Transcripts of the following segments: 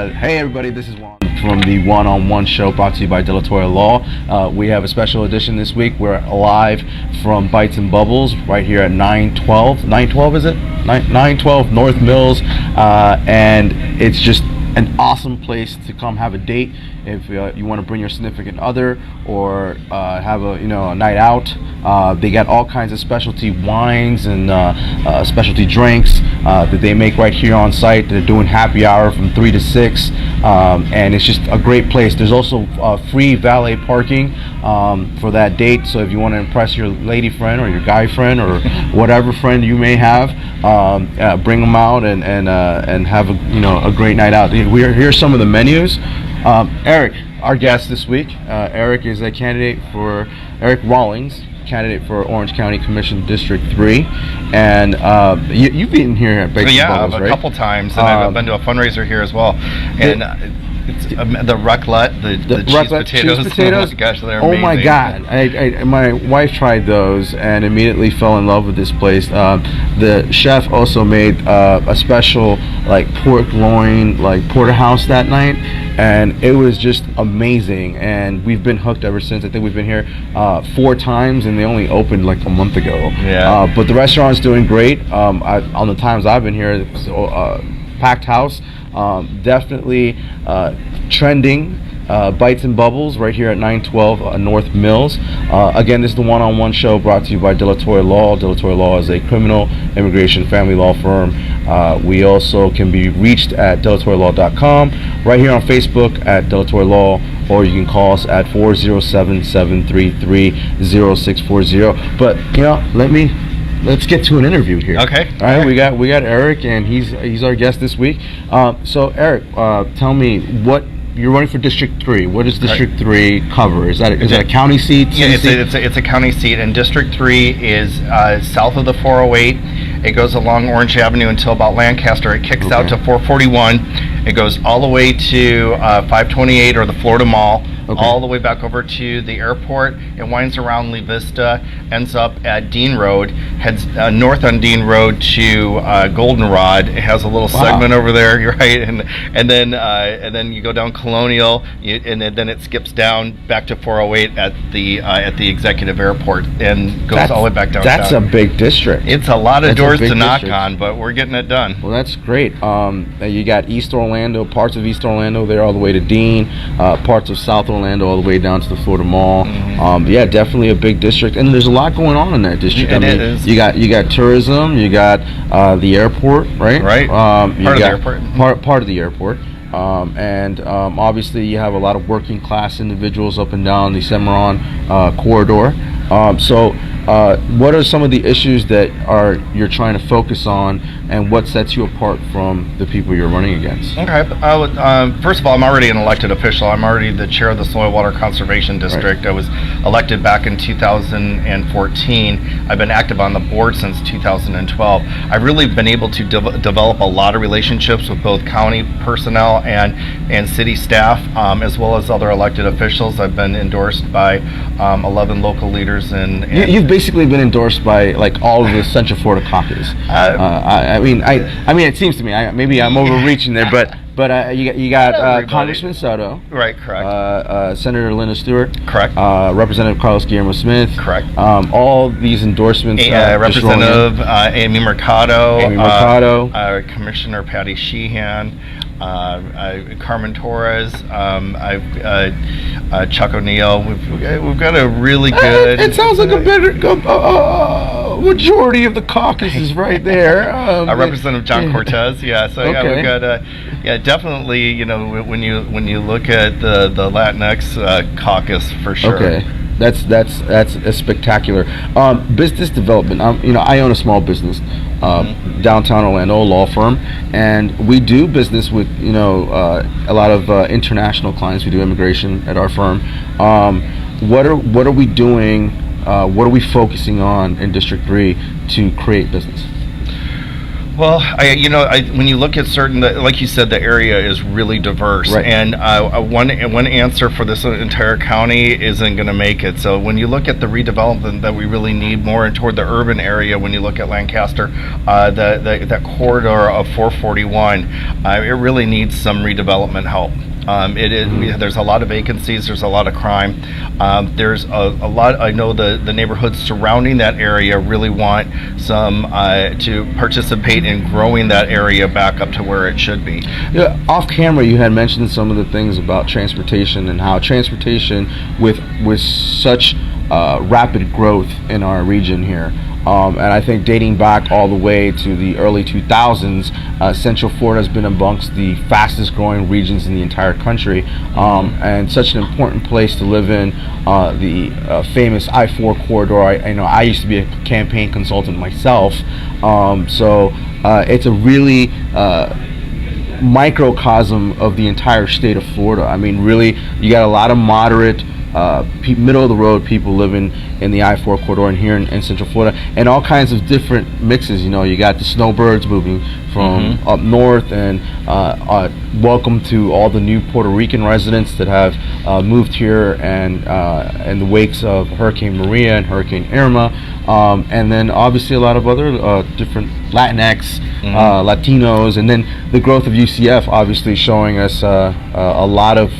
Hey everybody, this is Juan from the One-on-One Show, brought to you by Delatoya Law. We have a special edition this week. We're live from Bites and Bubbles right here at 912 is it? 912 North Mills, and it's just an awesome place to come have a date if you want to bring your significant other or have a night out. They got all kinds of specialty wines and specialty drinks that they make right here on site. They're doing happy hour from 3 to 6, and it's just a great place. There's also free valet parking for that date, so if you want to impress your lady friend or your guy friend or whatever friend you may have, bring them out and have a great night out. Here's some of the menus. Eric, our guest this week. Eric is a candidate for Eric Rawlings, candidate for Orange County Commission District 3, and you've been here at Baked Bubbles, right? A couple times, and I've been to a fundraiser here as well. And it's the raclette, the cheese potatoes. Oh my gosh, they're amazing. Oh my God, my wife tried those and immediately fell in love with this place. The chef also made a special pork loin porterhouse that night, and it was just amazing, and we've been hooked ever since. I think we've been here 4 times, and they only opened a month ago. Yeah. But the restaurant's doing great. On the times I've been here, it's packed house. Definitely trending. Bites and Bubbles right here at 912 North Mills. Again, this is the One-on-One Show, brought to you by Delatoya Law. Delatoya Law is a criminal, immigration, family law firm. We also can be reached at delatoyalaw.com, right here on Facebook at Delatoya Law, or you can call us at 407-733-0640. But let's get to an interview here. Okay. All right. We got Eric, and he's our guest this week. So Eric, tell me, what you're running for District 3. What does District 3 cover? Is that a county seat? Yeah, it's a county seat, and District 3 is south of the 408. It goes along Orange Avenue until about Lancaster. It kicks out to 441. It goes all the way to 528 or the Florida Mall. All the way back over to the airport. It winds around Lee Vista, ends up at Dean Road, heads north on Dean Road to Goldenrod. It has a little segment over there, right? And then you go down Colonial, and then it skips down back to 408 at the executive airport and goes all the way back downtown. That's a big district. It's a lot of doors to knock on, but we're getting it done. Well, that's great. You got East Orlando, parts of East Orlando there all the way to Dean, parts of South Orlando all the way down to the Florida Mall. Yeah, definitely a big district, and there's a lot going on in that district. It is. You got tourism, you got the airport, right? Right. Part of the airport. Part of the airport. And obviously you have a lot of working class individuals up and down the Cimarron corridor. So what are some of the issues that you're trying to focus on, and what sets you apart from the people you're running against? Okay. First of all, I'm already an elected official. I'm already the chair of the Soil Water Conservation District. Right. I was elected back in 2014. I've been active on the board since 2012. I've really been able to develop a lot of relationships with both county personnel and city staff, as well as other elected officials. I've been endorsed by 11 local leaders. You've basically been endorsed by all of the Central Florida caucus. I mean, it seems to me, maybe I'm overreaching there, but you got Congressman Soto, right? Correct. Senator Linda Stewart, correct. Representative Carlos Guillermo Smith, correct. All these endorsements. Representative Amy Mercado, Commissioner Patty Sheehan. Carmen Torres, Chuck O'Neill. We've got a really good. It sounds like a better majority of the caucus is right there. Representative John Cortez. Yeah. So we've got definitely. When you look at the Latinx caucus for sure. Okay. That's spectacular. Business development. I own a small business, downtown Orlando, law firm, and we do business with a lot of international clients. We do immigration at our firm. What are we doing? What are we focusing on in District 3 to create business? Well, when you look at like you said, the area is really diverse, Right. and one answer for this entire county isn't going to make it. So when you look at the redevelopment that we really need more toward the urban area, when you look at Lancaster, that corridor of 441, it really needs some redevelopment help. There's a lot of vacancies. There's a lot of crime. There's a lot. I know the neighborhoods surrounding that area really want some to participate in growing that area back up to where it should be. Yeah, off camera, you had mentioned some of the things about transportation and how transportation, with such rapid growth in our region here. And I think dating back all the way to the early 2000s, Central Florida has been amongst the fastest growing regions in the entire country, and such an important place to live in. The famous I-4 corridor. I used to be a campaign consultant myself, so it's a really microcosm of the entire state of Florida. I mean, really, you got a lot of moderate, middle of the road people living in the I-4 corridor and here in Central Florida, and all kinds of different mixes. You got the snowbirds moving from up north, and welcome to all the new Puerto Rican residents that have moved here and in the wakes of Hurricane Maria and Hurricane Irma, and then obviously a lot of other different Latinx, Latinos, and then the growth of UCF obviously showing us a lot of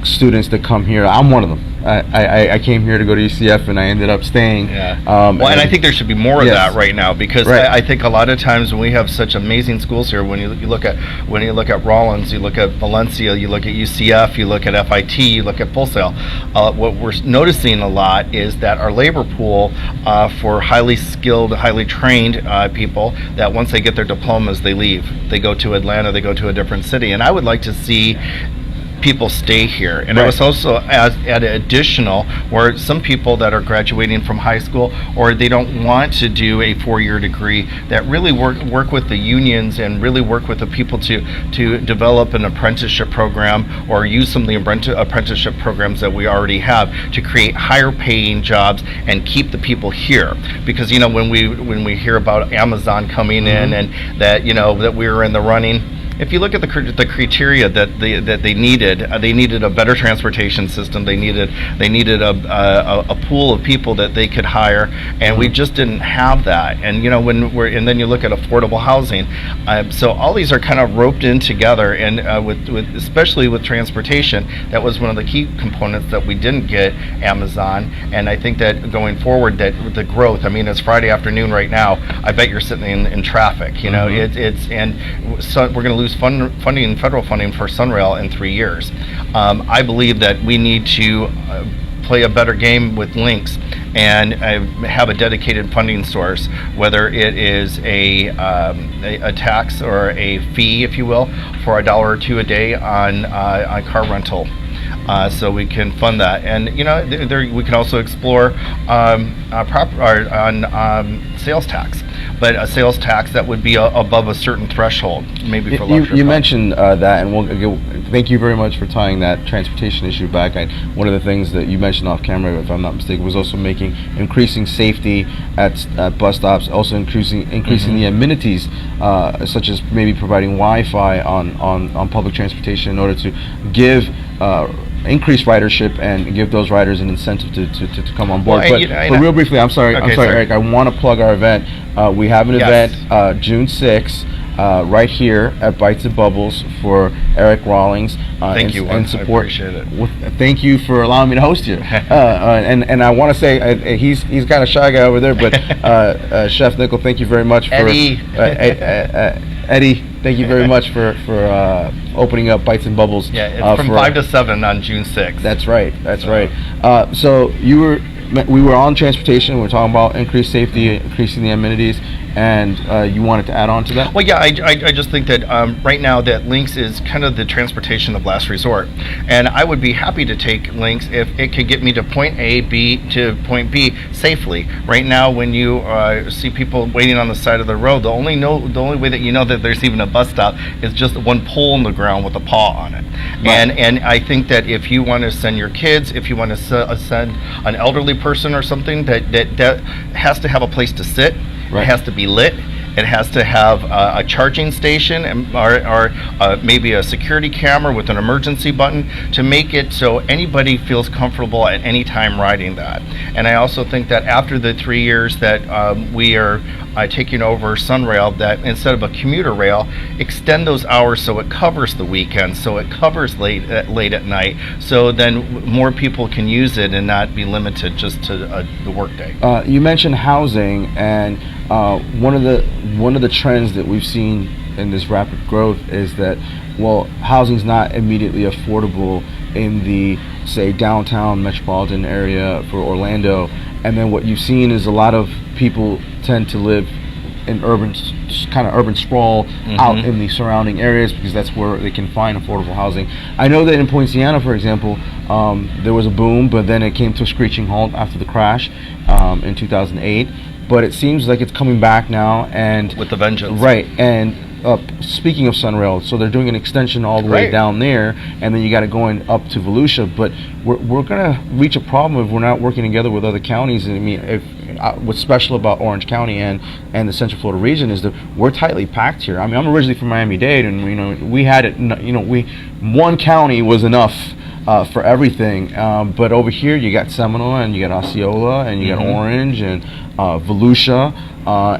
students that come here. I'm one of them. I came here to go to UCF, and I ended up staying. Yeah. And I think there should be more of that right now, because I think a lot of times when we have such amazing schools here, when you look at Rollins, you look at Valencia, you look at UCF, you look at FIT, you look at Full Sail. What we're noticing a lot is that our labor pool for highly skilled, highly trained people, that once they get their diplomas, they leave. They go to Atlanta, they go to a different city, and I would like to see people stay here. And I was also at additional, where some people that are graduating from high school, or they don't want to do a 4-year degree, that really work with the unions and really work with the people to develop an apprenticeship program, or use some of the apprenticeship programs that we already have to create higher paying jobs and keep the people here. Because when we hear about Amazon coming in, and that that we were in the running, if you look at the criteria that they needed a better transportation system. They needed a pool of people that they could hire, and we just didn't have that. And and then you look at affordable housing. So all these are kind of roped in together, and with especially with transportation, that was one of the key components that we didn't get Amazon. And I think that going forward, that the growth. I mean, it's Friday afternoon right now. I bet you're sitting in traffic. We're going to lose federal funding for Sunrail in 3 years. I believe that we need to play a better game with links and have a dedicated funding source, whether it is a tax or a fee, if you will, for $1 or $2 a day on car rental. So we can fund that, and we can also explore sales tax, but a sales tax that would be above a certain threshold, maybe for luxury. You mentioned that, and thank you very much for tying that transportation issue back. One of the things that you mentioned off camera, if I'm not mistaken, was also increasing safety at bus stops, also increasing the amenities, such as maybe providing Wi-Fi on public transportation in order to give increase ridership and give those riders an incentive to come on board. But real briefly, I'm sorry, Eric, I want to plug our event. We have an event June 6th right here at Bites and Bubbles for Eric Rawlings. Thank you, Juan. And support. I appreciate it. Thank you for allowing me to host you. And I want to say he's got a shy guy over there, but Chef Nickel, thank you very much for Eddie. Thank you very much for opening up Bites and Bubbles. Yeah, it's from 5 to 7 on June 6th. That's right. So we were on transportation. We're talking about increased safety, increasing the amenities, and you wanted to add on to that? Well, yeah, I just think that right now that Lynx is kind of the transportation of last resort, and I would be happy to take Lynx if it could get me to point A, to point B safely. Right now, when you see people waiting on the side of the road, the only way that you know that there's even a bus stop is just one pole in the ground with a paw on it. Right. And I think that if you want to send your kids, if you want to send an elderly person or something, that has to have a place to sit. Right. It has to be lit, It has to have a charging station or maybe a security camera with an emergency button to make it so anybody feels comfortable at any time riding that. And I also think that after the 3 years that we are taking over Sunrail, that instead of a commuter rail, extend those hours so it covers the weekend, so it covers late at night, so then more people can use it and not be limited just to the workday. You mentioned housing, and one of the trends that we've seen in this rapid growth is that, well, housing's not immediately affordable in the, say, downtown metropolitan area for Orlando, and then what you've seen is a lot of people tend to live in urban sprawl out in the surrounding areas because that's where they can find affordable housing. I know that in Poinciana, for example, there was a boom, but then it came to a screeching halt after the crash in 2008. But it seems like it's coming back now, and With the vengeance. right. And speaking of Sunrail, so they're doing an extension all the way Right. down there, and then you got it going up to Volusia. But we're gonna reach a problem if we're not working together with other counties. I mean, if what's special about Orange County and the Central Florida region is that we're tightly packed here. I mean, I'm originally from Miami-Dade, and we had it. One county was enough for everything. But over here, you got Seminole, and you got Osceola, and you got Orange, and Volusia,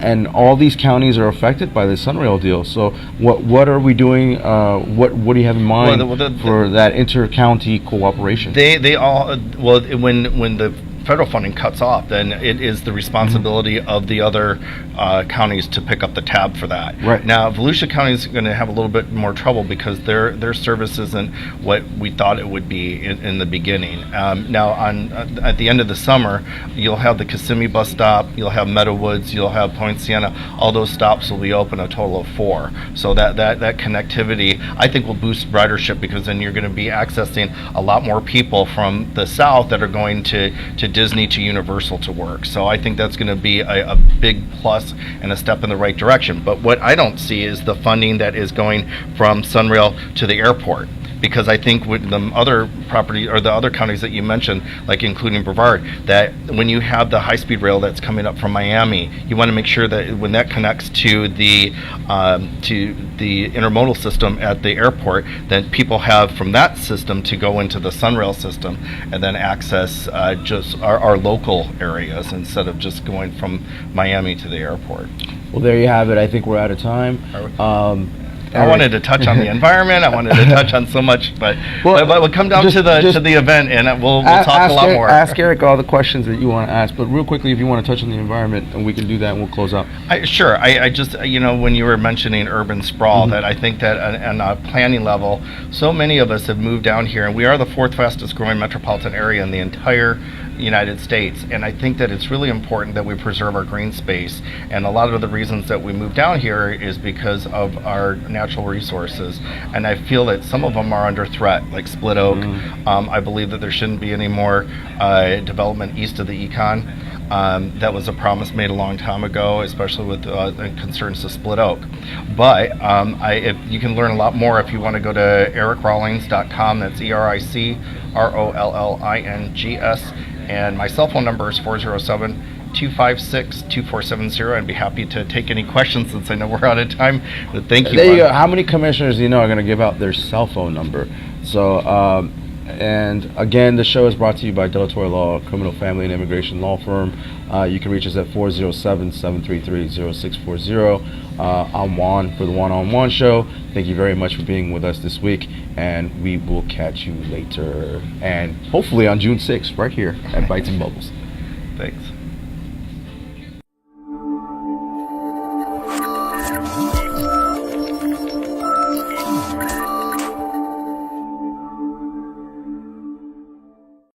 and all these counties are affected by the Sunrail deal. So, what are we doing? What do you have in mind for that inter-county cooperation? They all when the federal funding cuts off, then it is the responsibility of the other counties to pick up the tab for that. Right. Now, Volusia County is going to have a little bit more trouble because their service isn't what we thought it would be in the beginning. Now, at the end of the summer, you'll have the Kissimmee bus stop, you'll have Meadowwoods, you'll have Poinciana. All those stops will be open, a total of 4. So that connectivity, I think, will boost ridership because then you're going to be accessing a lot more people from the south that are going to Disney, to Universal to work. So I think that's going to be a big plus and a step in the right direction. But what I don't see is the funding that is going from Sunrail to the airport. Because I think with the other property or the other counties that you mentioned, like including Brevard, that when you have the high-speed rail that's coming up from Miami, you want to make sure that when that connects to the intermodal system at the airport, then people have from that system to go into the Sunrail system and then access just our local areas instead of just going from Miami to the airport. Well, there you have it. I think we're out of time. I wanted to touch on the environment. I wanted to touch on so much, but we'll come down to the event, and we'll talk a lot more. Ask Eric all the questions that you want to ask, but real quickly, if you want to touch on the environment, and we can do that, and we'll close out. Sure. I just, when you were mentioning urban sprawl, that I think that on a planning level, so many of us have moved down here, and we are the 4th fastest growing metropolitan area in the entire United States, and I think that it's really important that we preserve our green space. And a lot of the reasons that we moved down here is because of our natural resources, and I feel that some of them are under threat, like Split Oak. I believe that there shouldn't be any more development east of the Econ. That was a promise made a long time ago, especially with concerns to Split Oak. But if you can learn a lot more if you want to go to ericrollings.com. That's ERICROLLINGS. And my cell phone number is 407-256-2470. I'd be happy to take any questions since I know we're out of time. But thank you. There you go. How many commissioners do you know are going to give out their cell phone number? So, and again, the show is brought to you by Delatour Law, a criminal family and immigration law firm. You can reach us at 407-733-0640. I'm Juan for the One-on-One Show. Thank you very much for being with us this week, and we will catch you later, and hopefully on June 6th, right here at Bites and Bubbles. Thanks.